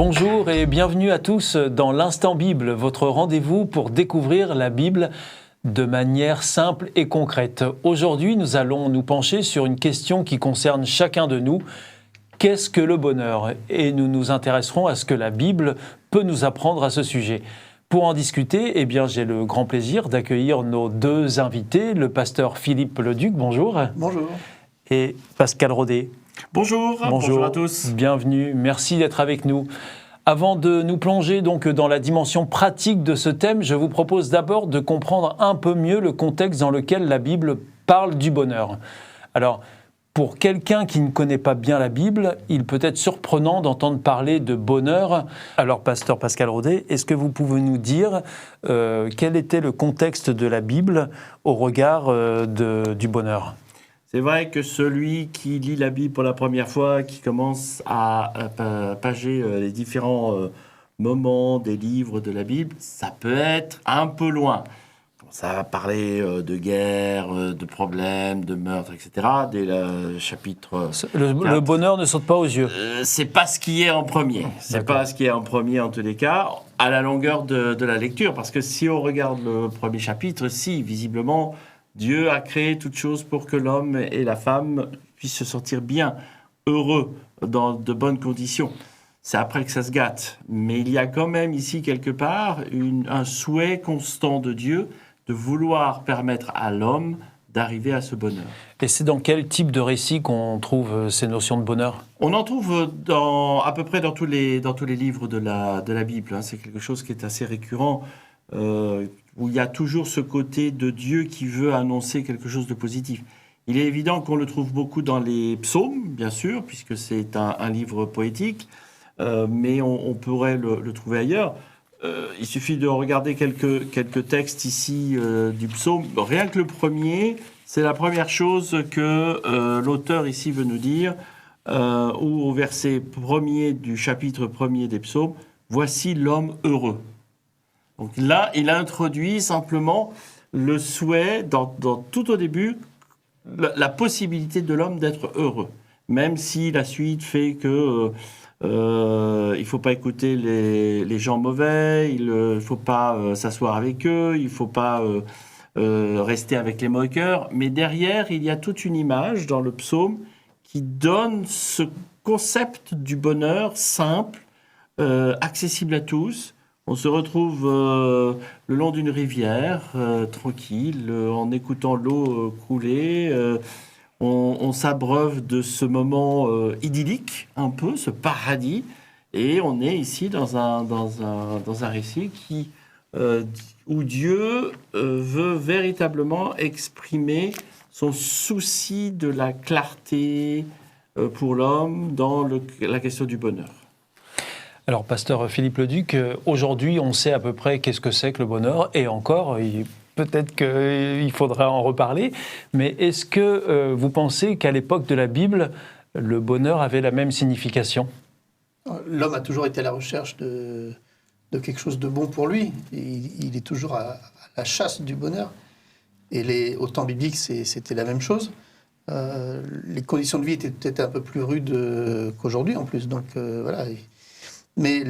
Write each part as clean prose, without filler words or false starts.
Bonjour et bienvenue à tous dans l'Instant Bible, votre rendez-vous pour découvrir la Bible de manière simple et concrète. Aujourd'hui, nous allons nous pencher sur une question qui concerne chacun de nous. Qu'est-ce que le bonheur ? Et nous nous intéresserons à ce que la Bible peut nous apprendre à ce sujet. Pour en discuter, j'ai le grand plaisir d'accueillir nos deux invités, le pasteur Philippe Leduc, bonjour. Bonjour. Et Pascal Rodet. Bonjour à tous. Bienvenue, merci d'être avec nous. Avant de nous plonger donc dans la dimension pratique de ce thème, je vous propose d'abord de comprendre un peu mieux le contexte dans lequel la Bible parle du bonheur. Alors, pour quelqu'un qui ne connaît pas bien la Bible, il peut être surprenant d'entendre parler de bonheur. Alors, pasteur Pascal Rodet, est-ce que vous pouvez nous dire quel était le contexte de la Bible au regard du bonheur ? C'est vrai que celui qui lit la Bible pour la première fois, qui commence à pager les différents moments des livres de la Bible, ça peut être un peu loin. Ça va parler de guerre, de problèmes, de meurtres, etc. Dès le chapitre 4. Le bonheur ne saute pas aux yeux. C'est pas ce qui est en premier. C'est pas ce qui est en premier en tous les cas, à la longueur de la lecture. Parce que si on regarde le premier chapitre, visiblement, Dieu a créé toutes choses pour que l'homme et la femme puissent se sentir bien, heureux, dans de bonnes conditions. C'est après que ça se gâte. Mais il y a quand même ici, quelque part, un souhait constant de Dieu de vouloir permettre à l'homme d'arriver à ce bonheur. Et c'est dans quel type de récit qu'on trouve ces notions de bonheur ? On en trouve à peu près dans tous les livres de la Bible. C'est quelque chose qui est assez récurrent, où il y a toujours ce côté de Dieu qui veut annoncer quelque chose de positif. Il est évident qu'on le trouve beaucoup dans les psaumes, bien sûr, puisque c'est un livre poétique, mais on pourrait le trouver ailleurs. Il suffit de regarder quelques textes ici du psaume. Rien que le premier, c'est la première chose que l'auteur ici veut nous dire, où au verset 1er du chapitre 1er des psaumes, « Voici l'homme heureux ». Donc là, il a introduit simplement le souhait, tout au début, la possibilité de l'homme d'être heureux. Même si la suite fait que il ne faut pas écouter les gens mauvais, il ne faut pas s'asseoir avec eux, il ne faut pas rester avec les moqueurs. Mais derrière, il y a toute une image dans le psaume qui donne ce concept du bonheur simple, accessible à tous. On se retrouve le long d'une rivière, tranquille, en écoutant l'eau couler. On s'abreuve de ce moment idyllique, un peu, ce paradis. Et on est ici dans un récit où Dieu veut véritablement exprimer son souci de la clarté pour l'homme dans la question du bonheur. Alors, pasteur Philippe Leduc, aujourd'hui, on sait à peu près qu'est-ce que c'est que le bonheur, et encore, peut-être qu'il faudra en reparler, mais est-ce que vous pensez qu'à l'époque de la Bible, le bonheur avait la même signification ? L'homme a toujours été à la recherche de quelque chose de bon pour lui. Il est toujours à la chasse du bonheur. Et au temps biblique, c'était la même chose. Les conditions de vie étaient peut-être un peu plus rudes qu'aujourd'hui, en plus. Donc, voilà. Mais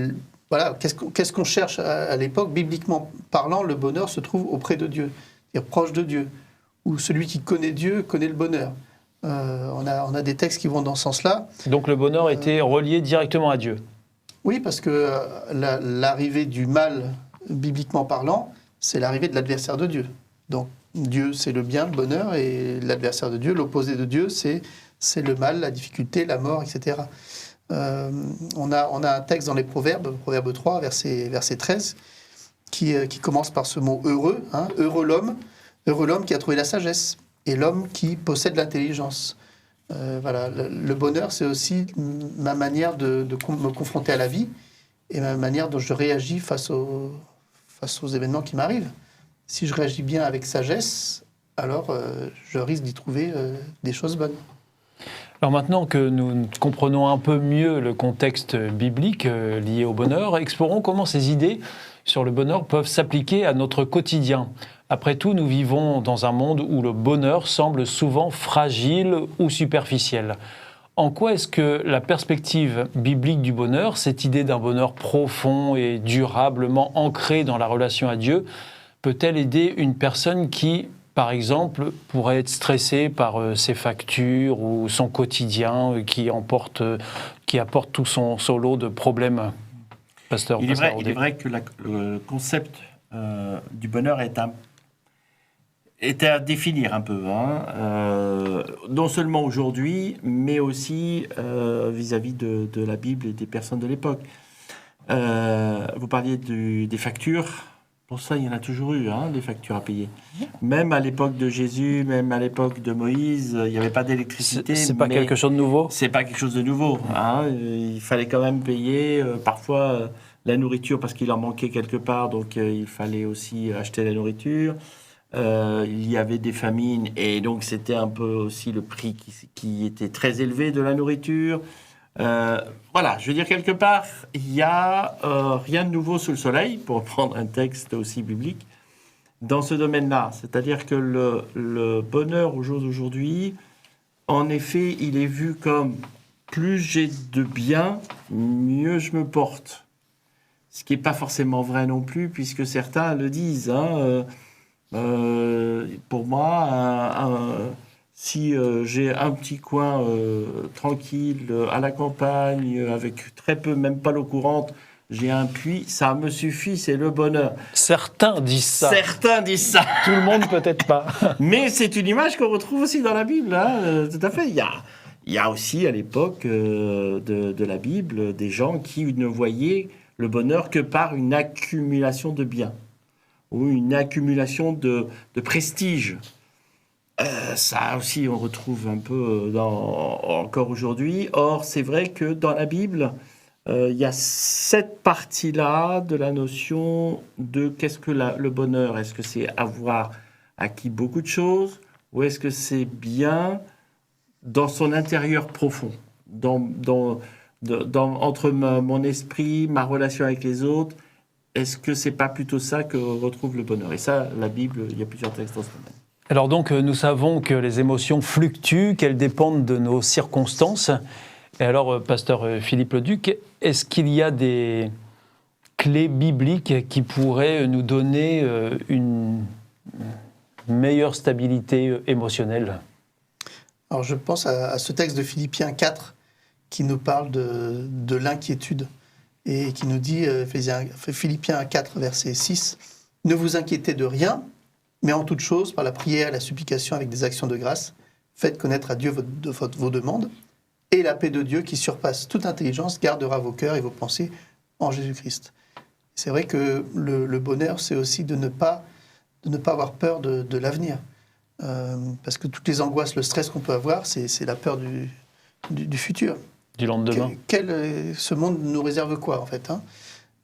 voilà, qu'est-ce qu'on cherche à l'époque ? Bibliquement parlant, le bonheur se trouve auprès de Dieu, c'est-à-dire proche de Dieu, où celui qui connaît Dieu connaît le bonheur. On a des textes qui vont dans ce sens-là. Donc le bonheur était relié directement à Dieu ? Oui, parce que l'arrivée du mal, bibliquement parlant, c'est l'arrivée de l'adversaire de Dieu. Donc Dieu, c'est le bien, le bonheur, et l'adversaire de Dieu, l'opposé de Dieu, c'est le mal, la difficulté, la mort, etc. On a un texte dans les Proverbes, Proverbe 3, verset 13, qui commence par ce mot « heureux ». Heureux l'homme qui a trouvé la sagesse, et l'homme qui possède l'intelligence. Voilà, le bonheur, c'est aussi ma manière de me confronter à la vie, et ma manière dont je réagis face aux événements qui m'arrivent. Si je réagis bien avec sagesse, alors je risque d'y trouver des choses bonnes. Alors maintenant que nous comprenons un peu mieux le contexte biblique lié au bonheur, explorons comment ces idées sur le bonheur peuvent s'appliquer à notre quotidien. Après tout, nous vivons dans un monde où le bonheur semble souvent fragile ou superficiel. En quoi est-ce que la perspective biblique du bonheur, cette idée d'un bonheur profond et durablement ancré dans la relation à Dieu, peut-elle aider une personne qui, par exemple, pourrait être stressée par ses factures ou son quotidien qui apporte tout son lot de problèmes, Pasteur? Il est vrai que le concept du bonheur est à définir un peu, non seulement aujourd'hui, mais aussi vis-à-vis de la Bible et des personnes de l'époque. Vous parliez des factures. Pour ça, il y en a toujours eu, des factures à payer. Même à l'époque de Jésus, même à l'époque de Moïse, il n'y avait pas d'électricité. C'est pas quelque chose de nouveau? C'est pas quelque chose de nouveau. Il fallait quand même payer parfois la nourriture parce qu'il en manquait quelque part, donc il fallait aussi acheter la nourriture. Il y avait des famines et donc c'était un peu aussi le prix qui était très élevé de la nourriture. Voilà, je veux dire, quelque part, il n'y a rien de nouveau sous le soleil, pour reprendre un texte aussi biblique, dans ce domaine-là. C'est-à-dire que le bonheur au jour d'aujourd'hui, en effet, il est vu comme plus j'ai de bien, mieux je me porte. Ce qui n'est pas forcément vrai non plus, puisque certains le disent. Pour moi, si j'ai un petit coin tranquille à la campagne, avec très peu, même pas l'eau courante, j'ai un puits, ça me suffit, c'est le bonheur. Certains disent ça. Certains disent ça. Tout le monde peut-être pas. Mais c'est une image qu'on retrouve aussi dans la Bible. Tout à fait. Il y a aussi à l'époque de la Bible des gens qui ne voyaient le bonheur que par une accumulation de biens ou une accumulation de prestige. Ça aussi, on retrouve un peu encore aujourd'hui. Or, c'est vrai que dans la Bible, il y a cette partie-là de la notion de qu'est-ce que le bonheur. Est-ce que c'est avoir acquis beaucoup de choses ou est-ce que c'est bien dans son intérieur profond, entre mon esprit, ma relation avec les autres? Est-ce que c'est pas plutôt ça que retrouve le bonheur? Et ça, la Bible, il y a plusieurs textes dans ce domaine. Alors donc, nous savons que les émotions fluctuent, qu'elles dépendent de nos circonstances. Et alors, Pasteur Philippe Leduc, est-ce qu'il y a des clés bibliques qui pourraient nous donner une meilleure stabilité émotionnelle? Alors je pense à ce texte de Philippiens 4 qui nous parle de l'inquiétude et qui nous dit, Philippiens 4, verset 6, « Ne vous inquiétez de rien, mais en toute chose, par la prière et la supplication avec des actions de grâce, faites connaître à Dieu vos demandes, et la paix de Dieu qui surpasse toute intelligence gardera vos cœurs et vos pensées en Jésus-Christ. » C'est vrai que le bonheur, c'est aussi de ne pas avoir peur de l'avenir. Parce que toutes les angoisses, le stress qu'on peut avoir, c'est la peur du futur. Du lendemain. Ce monde nous réserve quoi, en fait,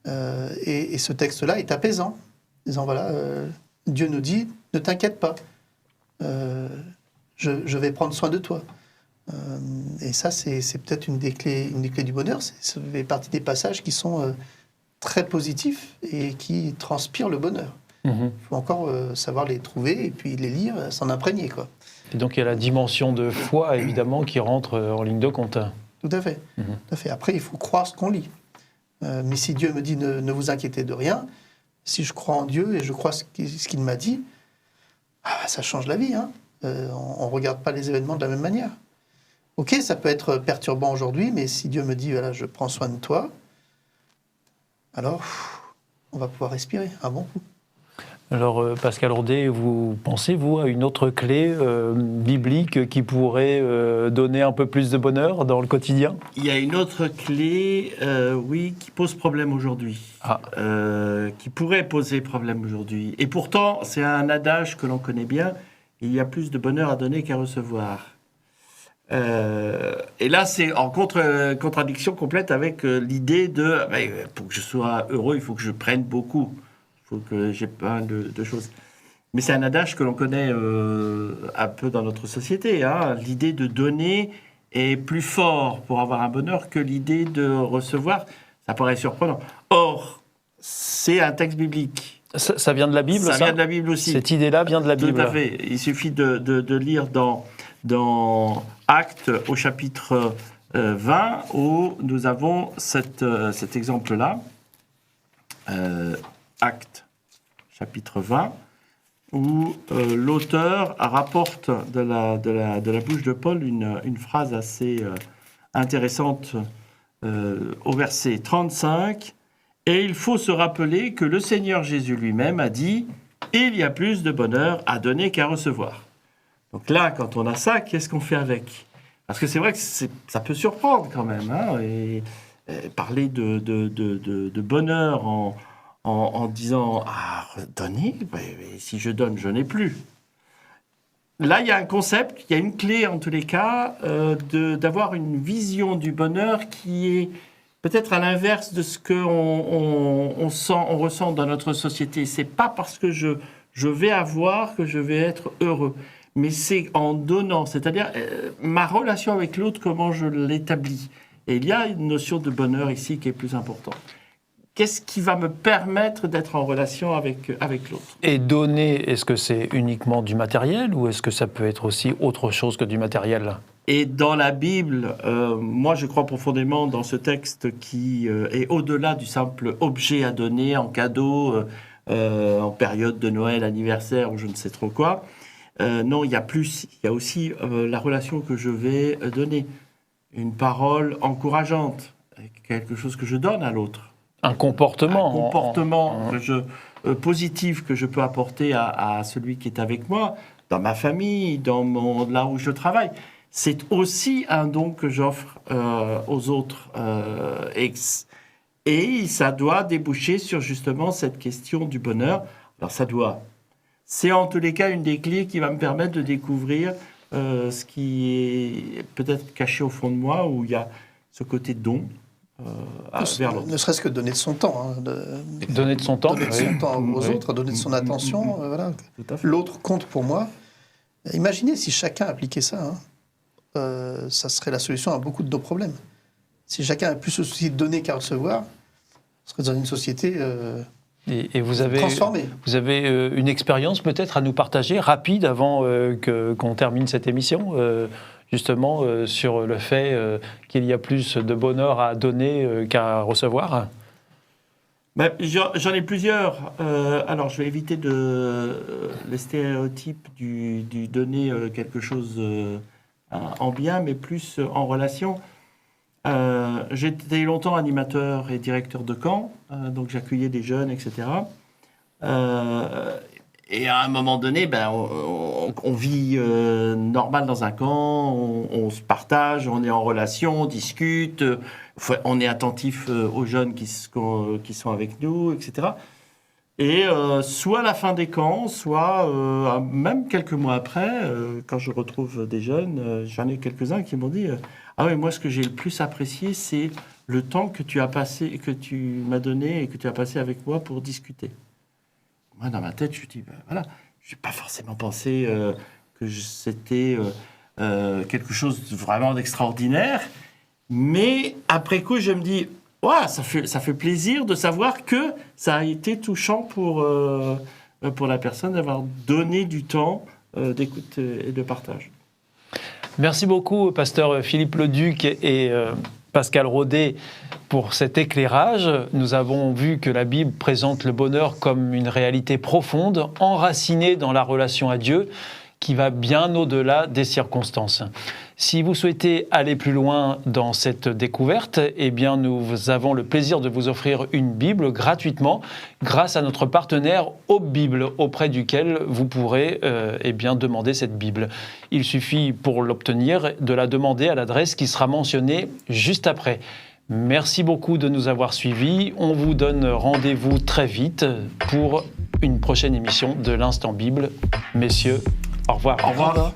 et ce texte-là est apaisant, disant, voilà, Dieu nous dit, ne t'inquiète pas, je vais prendre soin de toi. Et ça, c'est peut-être une des clés du bonheur. Ça fait partie des passages qui sont très positifs et qui transpirent le bonheur. Il faut encore savoir les trouver et puis les lire, s'en imprégner, quoi. Et donc il y a la dimension de foi, évidemment, qui rentre en ligne de compte. Tout à fait. Tout à fait. Après, il faut croire ce qu'on lit. Mais si Dieu me dit ne vous inquiétez de rien, si je crois en Dieu et je crois ce qu'il m'a dit, ça change la vie. On ne regarde pas les événements de la même manière. Ok, ça peut être perturbant aujourd'hui, mais si Dieu me dit voilà, je prends soin de toi, alors on va pouvoir respirer un bon coup. Alors, Pascal Audet, vous pensez, vous, à une autre clé biblique qui pourrait donner un peu plus de bonheur dans le quotidien? Il y a une autre clé, oui, qui pose problème aujourd'hui. Qui pourrait poser problème aujourd'hui. Et pourtant, c'est un adage que l'on connaît bien, il y a plus de bonheur à donner qu'à recevoir. Et là, c'est en contradiction complète avec l'idée de pour que je sois heureux, il faut que je prenne beaucoup. Il faut que j'ai plein de choses. Mais c'est un adage que l'on connaît un peu dans notre société. L'idée de donner est plus fort pour avoir un bonheur que l'idée de recevoir. Ça paraît surprenant. Or, c'est un texte biblique. Ça vient de la Bible, ça? Ça vient de la Bible aussi. Cette idée-là vient de la Bible. Tout à fait. Il suffit de lire dans dans Actes au chapitre 20, où nous avons cet exemple-là. Actes, chapitre 20, où l'auteur rapporte de la bouche de Paul une phrase assez intéressante au verset 35. « Et il faut se rappeler que le Seigneur Jésus lui-même a dit « Il y a plus de bonheur à donner qu'à recevoir ». Donc là, quand on a ça, qu'est-ce qu'on fait avec ? Parce que c'est vrai que ça peut surprendre quand même, hein, et parler de bonheur en disant « Ah, donner, si je donne, je n'ai plus ». Là, il y a un concept, il y a une clé en tous les cas, d'avoir une vision du bonheur qui est peut-être à l'inverse de ce qu'on ressent dans notre société. C'est pas parce que je vais avoir que je vais être heureux, mais c'est en donnant, c'est-à-dire ma relation avec l'autre, comment je l'établis. Et il y a une notion de bonheur ici qui est plus importante. Qu'est-ce qui va me permettre d'être en relation avec l'autre ? Et donner, est-ce que c'est uniquement du matériel ou est-ce que ça peut être aussi autre chose que du matériel ? Et dans la Bible, moi je crois profondément dans ce texte qui est au-delà du simple objet à donner en cadeau, en période de Noël, anniversaire ou je ne sais trop quoi. Non, il y a plus, il y a aussi la relation que je vais donner. Une parole encourageante, quelque chose que je donne à l'autre. Un comportement. Un comportement positif que je peux apporter à celui qui est avec moi, dans ma famille, là où je travaille. C'est aussi un don que j'offre aux autres. Et ça doit déboucher sur justement cette question du bonheur. Alors c'est en tous les cas une des clés qui va me permettre de découvrir ce qui est peut-être caché au fond de moi, où il y a ce côté don vers l'autre. Ne serait-ce que donner de son temps. Donner de son temps. Donner de son temps aux autres, donner de son attention. Voilà. L'autre compte pour moi. Imaginez si chacun appliquait ça. Ça serait la solution à beaucoup de nos problèmes. Si chacun a plus se soucier de donner qu'à recevoir, on serait dans une société et vous avez, transformée. Vous avez une expérience peut-être à nous partager, rapide, avant qu'on termine cette émission, justement sur le fait qu'il y a plus de bonheur à donner qu'à recevoir ? J'en ai plusieurs. Alors, je vais éviter les stéréotypes du donner quelque chose en bien, mais plus en relation. J'ai été longtemps animateur et directeur de camp, donc j'accueillais des jeunes, etc. Et à un moment donné, on vit normal dans un camp, on se partage, on est en relation, on discute, on est attentif aux jeunes qui sont avec nous, etc. Et soit à la fin des camps, soit même quelques mois après, quand je retrouve des jeunes, j'en ai quelques-uns qui m'ont dit « Ah oui, moi ce que j'ai le plus apprécié, c'est le temps que tu m'as donné et que tu as passé avec moi pour discuter. » Moi, dans ma tête, je me dis voilà, je n'ai pas forcément pensé que c'était quelque chose vraiment d'extraordinaire, mais après coup, je me dis ouais, ça fait plaisir de savoir que ça a été touchant pour la personne d'avoir donné du temps d'écoute et de partage. Merci beaucoup, pasteur Philippe Leduc et Pascal Rodet, pour cet éclairage. Nous avons vu que la Bible présente le bonheur comme une réalité profonde, enracinée dans la relation à Dieu, qui va bien au-delà des circonstances. Si vous souhaitez aller plus loin dans cette découverte, eh bien nous avons le plaisir de vous offrir une Bible gratuitement grâce à notre partenaire Hope Bible, auprès duquel vous pourrez demander cette Bible. Il suffit pour l'obtenir de la demander à l'adresse qui sera mentionnée juste après. Merci beaucoup de nous avoir suivis. On vous donne rendez-vous très vite pour une prochaine émission de l'Instant Bible. Messieurs, au revoir. Au revoir.